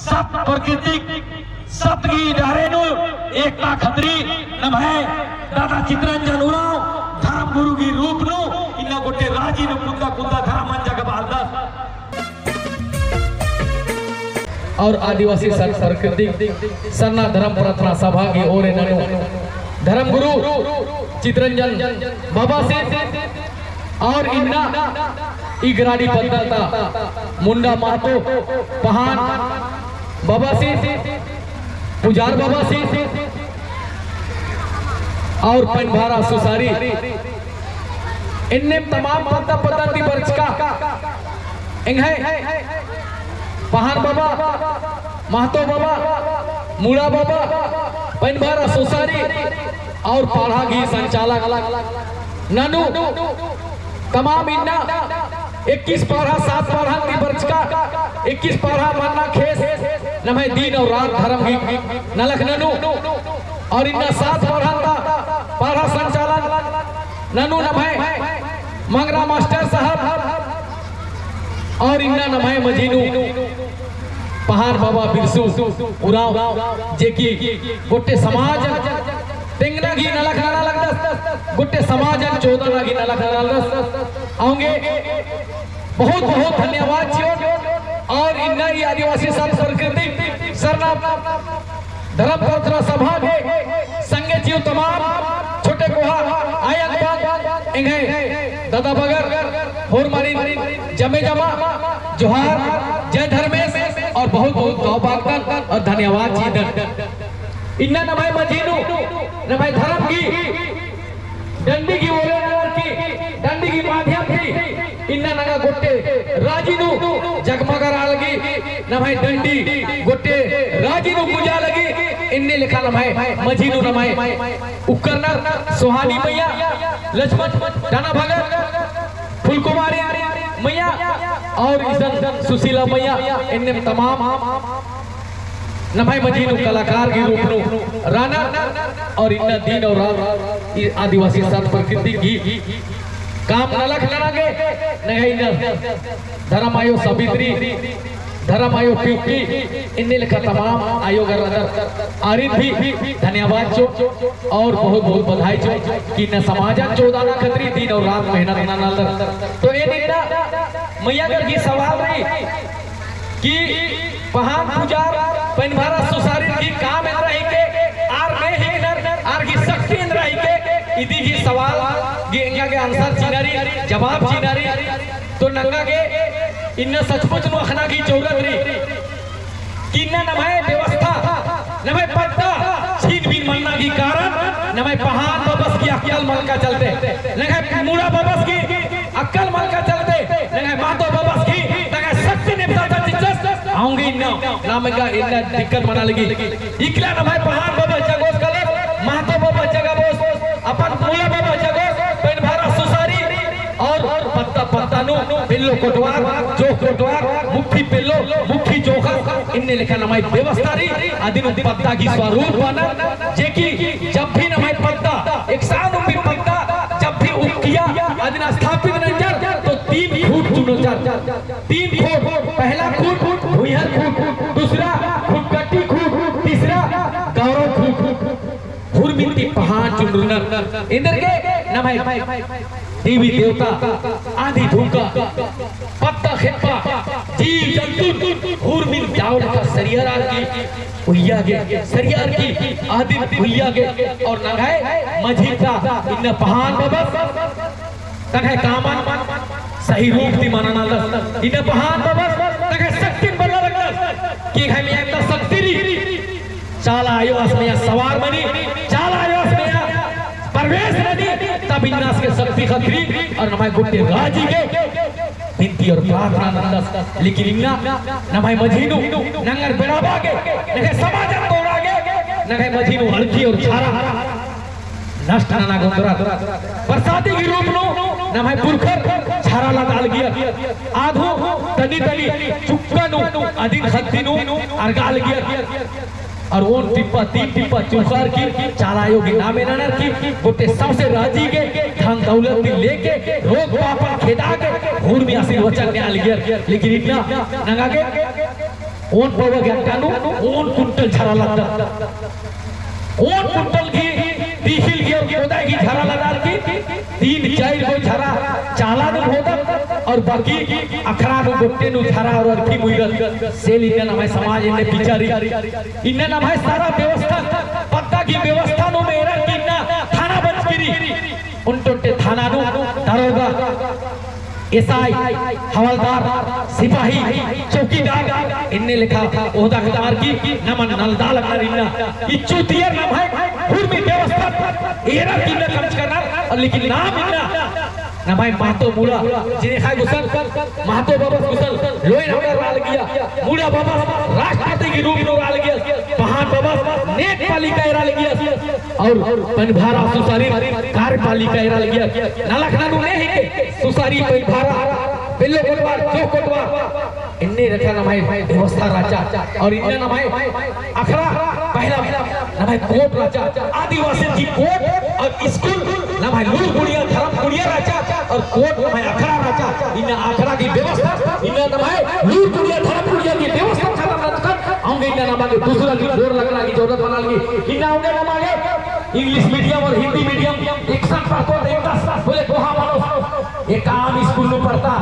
सत प्रकृतिक सतगी डहरेनु एकता खत्री नमः दादा चित्रंजन उराव धर्म गुरु की रूप नु इन्ना गोटे राजी नु कुंदा कुंदा धर्म मंजा के बालदा और आदिवासी सत प्रकृतिक सरना धर्म प्रार्थना सभा की ओर ननु धर्म गुरु चित्रंजन बाबा से और इन्ना इगराड़ी पद्धता मुंडा महतो पहान बाबा से पुजार बाबा से और पनभारा सुसारी इनने तमाम पता पद्धति वर्ष का पहान बाबा महतो बाबा मुड़ा बाबा पनभारा सुसारी और पाढ़ा की संचालक ननु तमाम इन्ना 21 पाढ़ा 7 पाढ़ा की वर्ष का 21 पाढ़ा मन्ना खेस नमः दिन और रात धर्म की नलख ननु और इन्ना 7 पाढ़ा का पाढ़ा संचालन ननु नमः मंगरा मास्टर साहब और इन्ना नमः मजीनू पहाड़ बाबा बिरसू उराव जेकी गोटे समाज तेंगना की नलख नाला लगदस गोटे समाज चौदना की नलख नाला लगदस आऊंगे बहुत बहुत धन्यवाद जियो और इन्ना ही आदिवासी सत प्रकृति सरना धर्म प्रार्थना सभा के संगे जियो तमाम छोटे कोहा आयन इंगे दादा बगर होरमारी जमे जमा जोहार जय धर्मेश और बहुत बहुत गौबागन और धन्यवाद जी इन्ना नमः मजीनू नमः धर्म की डंडी की डंडी की माध्यम की इन्ना नगा गोटे राजीनु जगमगा लगी नमः डंडी गोटे राजीनु पूजा लगी इन्ने लिखा नमः मजीनू नमः उपकरण सोहानी मैया लक्ष्मण दाना भगत फुलकुमारी मैया और इधर सुशीला मैया इनने तमाम नमः मजीनू कलाकार की रूप नु राणा और इन्ना दिन और रात आदिवासी सत प्रकृति की काम नलख लड़ागे नहीं न धर्म आयो सावित्री धर्म आयो प्युक्ति इन्ने लिखा तमाम आयोग आरित भी धन्यवाद जो और बहुत बहुत बधाई जो कि न समाज चौदह खतरी दिन और रात मेहनत ना तो ये मैया की सवाल रही कि पहाड़ पुजार पनभारा सुसारी की काम इन रही के आर में ही नर आर की शक्ति इन रही के इदी की सवाल ये इंगा के आंसर चिनारी जवाब चिनारी तो नंगा के इन्ना सचमुच नु अखना की जरूरत रही कि इन्ना नमः व्यवस्था नमः पट्टा छीन बीन मन्ना की कारण नमः पहाड़ बबस की अक्कल मल का चलते नमः मुड़ा बबस की अक्कल मल का चलते नमः मातो बबस की नमः शक्ति ने आऊंगी नाम का इन्ना दिक्कत बना लगी इकला नमः पहाड़ बाबा जगोस कले महतो बाबा जगबोस अपन मूला बाबा जगोस पनभारा सुसारी और पत्ता पत्ता नु पिल्लो कोटवार जो कोटवार मुट्ठी पिल्लो मुट्ठी जोखा इनने लिखा नमः व्यवस्था री आदिनु पत्ता की स्वरूप बना जेकी जब भी नमः पत्ता एक साल भी पत्ता जब भी उकिया आदिना स्थापित नजर तो 3 फुट चुनो 3 फुट पहला फुट भुइहर फूट दूसरा फुटकटी फूट तीसरा गौरव फूट फुरमिति पहाड़ चुनरुनर इंद्र के नमः देवी देवता आदि धूका पत्ता खेपा जीव जंतु फुरमित जावल का सरियार की भुइया के सरियार की आदि भुइया के और नगाए मझी का इन पहाड़ बाबा तक कामन सही रूप दी मानना इन पहाड़ बाबा तक शक्ति बना कि हमें एक शक्ति चाला आयो असमया सवार बनी चाला आयो असमया प्रवेश बनी तब इन्नास के शक्ति खतरी और नमः गुट्टे राजी के विनती और प्रार्थना नंदस लेकिन इन्ना नमः मजीनू नंगर बेड़ाबा के नगे समाज तोड़ा के नगे मजीनू हल्की और छारा नष्ट ना गोंदरा बरसाती की रूप नो नमः पुरखर छारा लगाल गया आधो तनी तनी चुक्का नु अधिक शक्ति नु अर्गाल गया और वो टिप्पा 3 टिप्पा चुकार की चालायो की नामे ननर की गोटे सबसे राजी के धन दौलत लेके रोग पापन खेदा के घूर में आसी वचन न्याल गया लेकिन इतना नंगा के ओन बाबा घंटानु ओन कुंटल झरा लगता ओन कुंटल की दीहिल की और गोदा की झरा लगा की 3-4 गो झरा चाला नु होदा और बाकी अखरा नु गोटे नु झरा और अरखी मुइरत सेल इन्ने नाम है समाज इन्ने पिचारी इन्ने नाम है सारा व्यवस्था पत्ता की व्यवस्था नु मेरा किन्ना थाना बंचगिरी उनटोटे थाना नु दरोगा एसआई हवलदार सिपाही चौकीदार इनने लिखा ओहदा खदार की नमन नलदा लगना इन्ना इचुतियर नाम है हुर्मी व्यवस्था एरा किन्ना खर्च करना और लेकिन नाम इन्ना ना भाई महतो मूला जिन्हें खाए गुसल महतो बाबा गुसल लोई नगर राल गया मूला बाबा राष्ट्रपति की रूप में राल गया पहाड़ बाबा नेक पालिका राल गया और पनभारा सुसारी कार्यपालिका राल गया नालखना नु नहीं सुसारी पनभारा बिल्लो कोटवार जो कोटवार इन्ने रखा ना भाई व्यवस्था राजा और इन्ने ना भाई अखरा पहला ना भाई कोट राजा आदिवासी की कोट और स्कूल ना भाई लूल गुड़िया धर्म गुड़िया राजा और कोट ना भाई अखरा राजा इन्ने अखरा की व्यवस्था इन्ने ना भाई लूल गुड़िया धर्म गुड़िया की व्यवस्था खत्म रखकर हम इन्ने ना मांगे दूसरा की जोर लगना की जरूरत बना लगी इन्ने होंगे ना मांगे इंग्लिश मीडियम और हिंदी मीडियम एक साथ पढ़तो देखता बोले कोहा मानो एक आम स्कूल में पढ़ता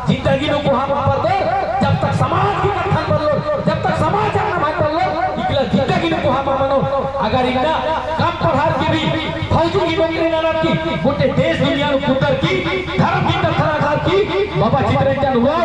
जिंदगी में कोहा पढ़ते जब तक समाज की कथन बदलो जब तक समाज ना भाई बदलो इकला जिंदगी में कोहा मानो अगर इतना कम पढ़ार की भी फौजी की नौकरी ना की गोटे देश दुनिया में कुतर की धर्म की तथाधार की बाबा चित्रंजन हुआ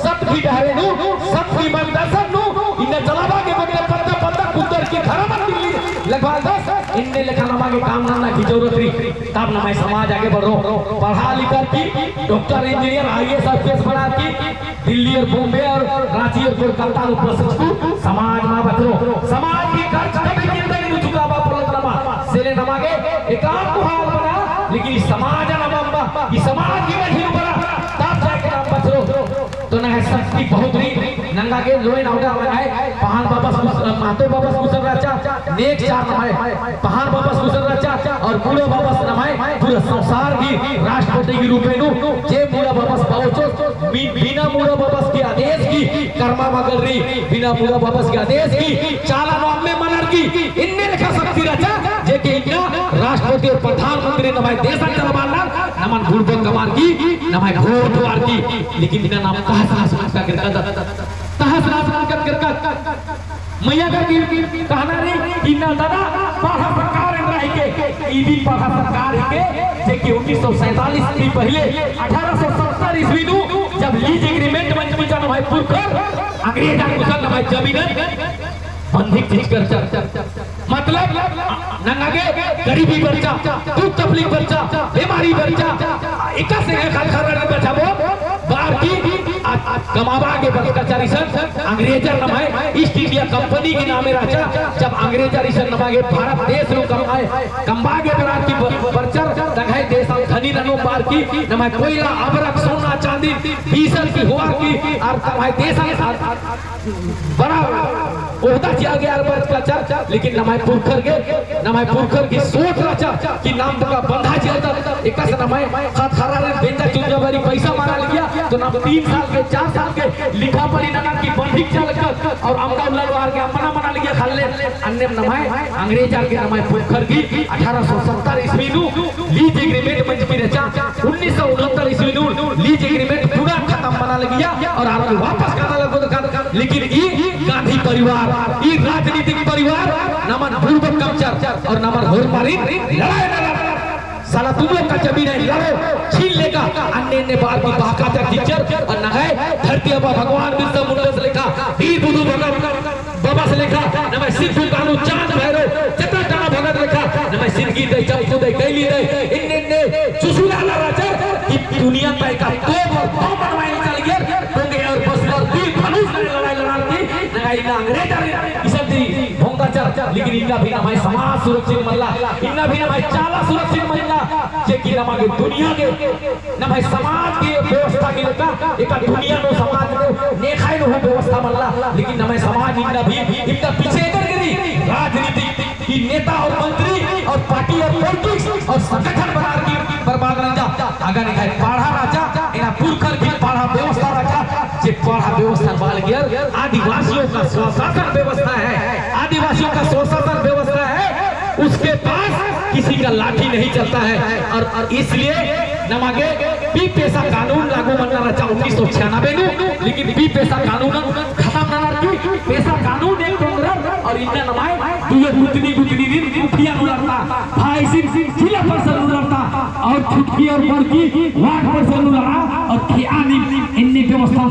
सब की डहरे नु सब की मार्गदर्शन नु इन्हें जलावा के बगैर पत्ता पत्ता कुतर की धर्म दिल्ली लगभग 10 इनने लिखा नमा के काम करना की जरूरत रही तब ना मैं समाज आगे बढ़ रो पढ़ा लिखा की डॉक्टर इंजीनियर आईएएस आईपीएस बना की दिल्ली और बॉम्बे और रांची और कोलकाता में प्रशिक्षु समाज में बदलो समाज की खर्च कभी जिंदगी में चुका बा पलटनमा सेले नमा के एकांत को हाल बना लेकिन समाज नमंबा इस समाज की वजह बना तब जाके नाम बचलो तो ना है शक्ति बहुत रही नंगा के लोई नाउडा बनाए पहाड़ बाबा महतो बाबा कुसर राजा नेक चार नमाए पहाड़ बाबा कुसर राजा और मूला बाबा नमाए पूरा संसार की राष्ट्रपति की रूप में जे मूला बाबा पहुंचो बिना मूला बाबा के आदेश की कर्मा मगर रही बिना मूला बाबा के आदेश की चाला नाम में मनर की इनने लिखा शक्ति राजा जे के इन्ना राष्ट्रपति और प्रधानमंत्री नमाए देश चलवाना नमन भूलबन कमार की नमाए घोटवार की लेकिन इनका नाम कहां का गिरता तहस राज कर मैया का कहना रे इन्ना दादा पाहा सरकार रही के ईदी पाहा सरकार के जे कि 1947 से पहले 1870 ईस्वी नु जब लीज एग्रीमेंट मंच में जाना भाई पुरकर अंग्रेज कुशल भाई जमीन बंधिक चीज कर मतलब नंगे गरीबी बच्चा दुख तकलीफ बच्चा बीमारी बच्चा एका से खर बचाबो बार की कमावा के कचहरी सन अंग्रेजर नमाए ईस्ट इंडिया कंपनी के नामे राजा जब अंग्रेजर ईसन नमागे भारत देश नु कमाए कमागे बरात की परचर दंगाई देश धनी रनो पार की नमाए कोयला अबरक सोना चांदी डीजल की हुआ की और कमाए देश बड़ा ओहदा किया गया अर्बत का चर्चा लेकिन नमाए पुरखर की सोच रचा कि नाम का बंधा जिया एक से नमाए खतरा रे बेंजा चुंजा बारी पैसा मारा लिया तो नाम 3 साल के 4 साल के लिखा पड़ी ना की बंधिक चल कर और अमदा ललवार के अपना मना लिया खल्ले अन्य नमाए अंग्रेज के नमाए पुरखर की 1870 ईस्वी नु लीज एग्रीमेंट मंच में रचा 1969 ईस्वी नु लीज एग्रीमेंट पूरा खत्म बना लिया और आगे वापस करना लगो लेकिन ई गांधी परिवार ई राजनीतिक परिवार नमन पूर्वक कब्जा और नमन होरमारी लड़ाई न साला तुम लोग का जमीन है लड़ो छीन लेगा अन्य बार की बाकायदा टीचर और न है धरती अब भगवान बिरसा मुंडा से लिखा वीर बुद्धू भगत बाबा से लिखा न मैं सिद्धू कानू चांद भैरव चतरा टाना भगत लिखा न मैं सिंदगी दे चमचू दे कैली दे इन्ने सुसुला राजा की दुनिया का एक तोप और बम बनवाई चल गया होंगे और बस और वीर धनुष ने लड़ाई लड़ा दी लगाई ना अंग्रेज इसे दी भोंगा चर लेकिन इनका भी नाम है समाज सुरक्षित मल्ला इनका भी नाम है चाला सुरक्षित मल्ला जे की नाम के दुनिया के नाम है समाज की व्यवस्था के लेका एक दुनिया नो समाज नो नेखाई नो व्यवस्था मल्ला लेकिन नाम है समाज इनका पीछे कर गिरी राजनीति की नेता और मंत्री और पार्टी और पॉलिटिक्स और संगठन बना की बर्बाद राजा अगर निकाय पढ़ा राजा इना पुरखर की पढ़ा व्यवस्था राजा जे पढ़ा व्यवस्था बाल गया आदि आदिवासियों का स्वशासन व्यवस्था है, आदिवासियों का स्वशासन व्यवस्था है, उसके पास किसी का लाठी नहीं चलता है। और इसलिए नमागे बी पेशा कानून लागू बनना रचा 1996 लेकिन बी पेशा कानून खत्म ना की पेशा कानून एक कांग्रेस और इनका नमाए ये गुतनी गुतनी दिन मुखिया लड़ता, भाई सिंह जिला परिषद लड़ता और छुटकी और बड़की वार्ड परिषद लड़ा और खियानी इन्नी व्यवस्था